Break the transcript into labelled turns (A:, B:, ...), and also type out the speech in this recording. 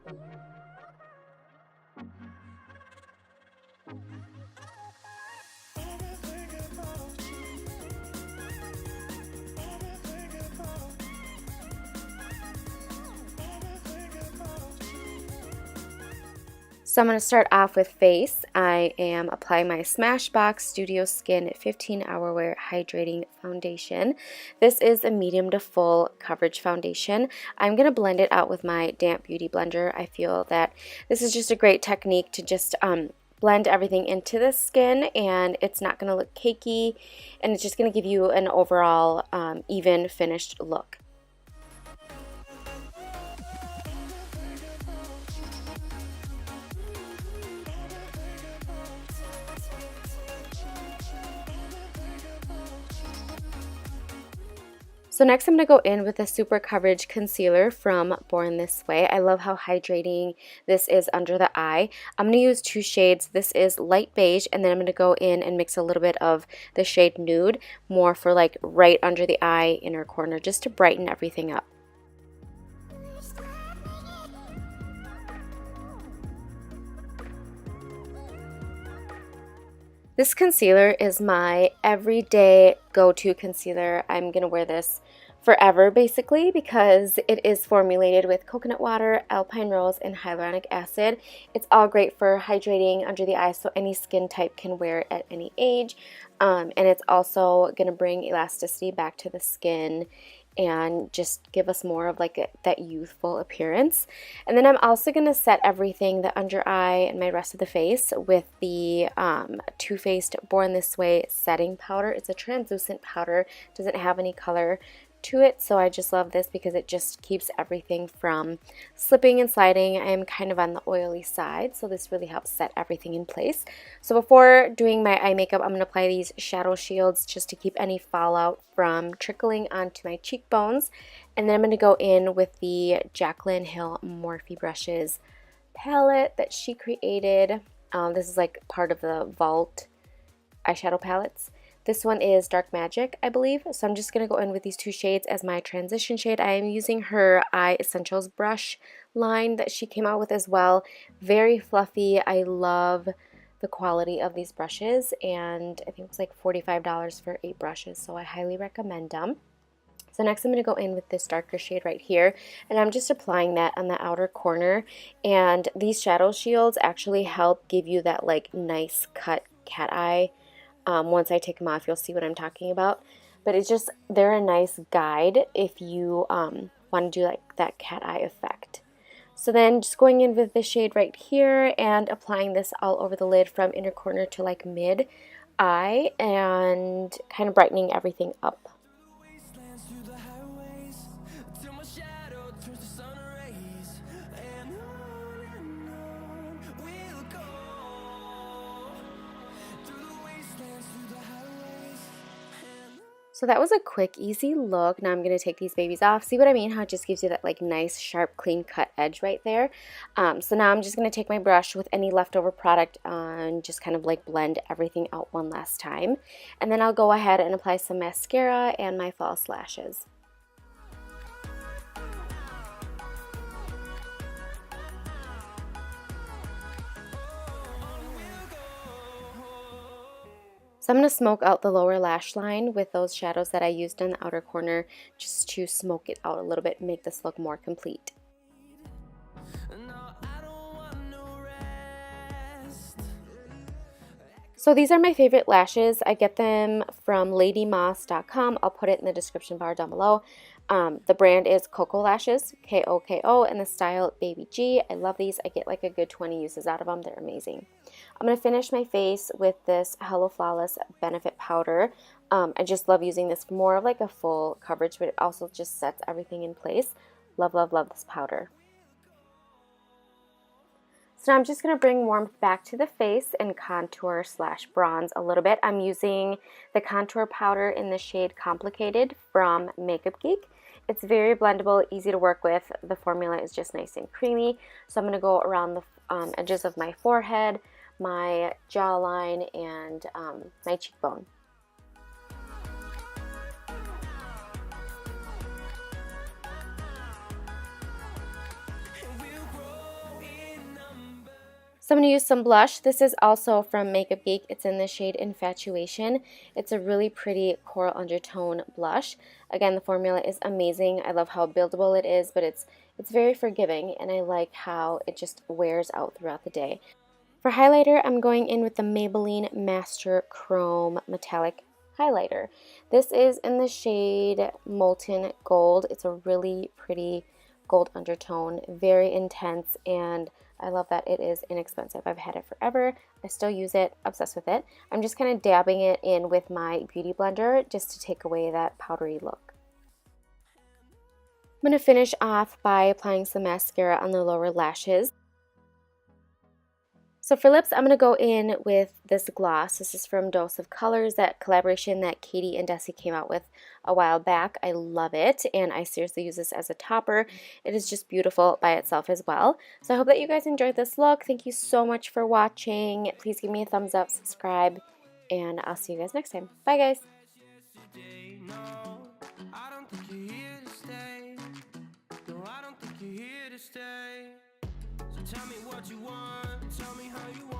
A: So I'm going to start off with face. I am applying my Smashbox Studio Skin 15-Hour Wear Hydrating Foundation. This is a medium to full coverage foundation. I'm going to blend it out with my damp beauty blender. I feel that this is just a great technique to just blend everything into the skin, and it's not going to look cakey, and it's just going to give you an overall even finished look. So next I'm going to go in with a Super Coverage Concealer from Born This Way. I love how hydrating this is under the eye. I'm going to use two shades. This is light beige, and then I'm going to go in and mix a little bit of the shade Nude, more for like right under the eye, inner corner, just to brighten everything up. This concealer is my everyday go-to concealer. I'm going to wear this forever basically because it is formulated with coconut water, alpine rose, and hyaluronic acid. It's all great for hydrating under the eyes, so any skin type can wear it at any age. And it's also going to bring elasticity back to the skin and just give us more of like that youthful appearance. And then I'm also going to set everything, the under eye and my rest of the face, with the Too Faced Born This Way setting powder. It's a translucent powder, doesn't have any color to it, so I just love this because it just keeps everything from slipping and sliding. I am kind of on the oily side, so this really helps set everything in place. So before doing my eye makeup, I'm going to apply these shadow shields just to keep any fallout from trickling onto my cheekbones. And then I'm going to go in with the Jaclyn Hill Morphe Brushes palette that she created. This is like part of the Vault eyeshadow palettes. This one is Dark Magic, I believe. So I'm just going to go in with these two shades as my transition shade. I am using her Eye Essentials brush line that she came out with as well. Very fluffy. I love the quality of these brushes, and I think it was like $45 for 8 brushes, so I highly recommend them. So next I'm going to go in with this darker shade right here, and I'm just applying that on the outer corner. And these shadow shields actually help give you that like nice cut cat eye. Once I take them off, you'll see what I'm talking about. But it's just, they're a nice guide if you want to do like that cat eye effect. So then just going in with this shade right here and applying this all over the lid from inner corner to like mid eye and kind of brightening everything up. So that was a quick, easy look. Now I'm going to take these babies off. See what I mean? How it just gives you that like nice, sharp, clean cut edge right there. So now I'm just going to take my brush with any leftover product and just kind of like blend everything out one last time. And then I'll go ahead and apply some mascara and my false lashes. So I'm going to smoke out the lower lash line with those shadows that I used in the outer corner just to smoke it out a little bit and make this look more complete. So these are my favorite lashes. I get them from ladymoss.com. I'll put it in the description bar down below. The brand is KOKO Lashes, KOKO, and the style Baby G. I love these. I get like a good 20 uses out of them. They're amazing. I'm going to finish my face with this Hello Flawless Benefit Powder. I just love using this for more of like a full coverage, but it also just sets everything in place. Love, love, love this powder. So now I'm just going to bring warmth back to the face and contour / bronze a little bit. I'm using the contour powder in the shade Complicated from Makeup Geek. It's very blendable, easy to work with. The formula is just nice and creamy. So I'm going to go around the edges of my forehead, my jawline, and my cheekbone. So I'm going to use some blush. This is also from Makeup Geek. It's in the shade Infatuation. It's a really pretty coral undertone blush. Again, the formula is amazing. I love how buildable it is, but it's very forgiving, and I like how it just wears out throughout the day. For highlighter, I'm going in with the Maybelline Master Chrome Metallic Highlighter. This is in the shade Molten Gold. It's a really pretty gold undertone, very intense, and I love that it is inexpensive. I've had it forever. I still use it, obsessed with it. I'm just kind of dabbing it in with my beauty blender just to take away that powdery look. I'm going to finish off by applying some mascara on the lower lashes. So for lips, I'm going to go in with this gloss. This is from Dose of Colors, that collaboration that Katie and Desi came out with a while back. I love it, and I seriously use this as a topper. It is just beautiful by itself as well. So I hope that you guys enjoyed this look. Thank you so much for watching. Please give me a thumbs up, subscribe, and I'll see you guys next time. Bye, guys. Tell me what you want, tell me how you want.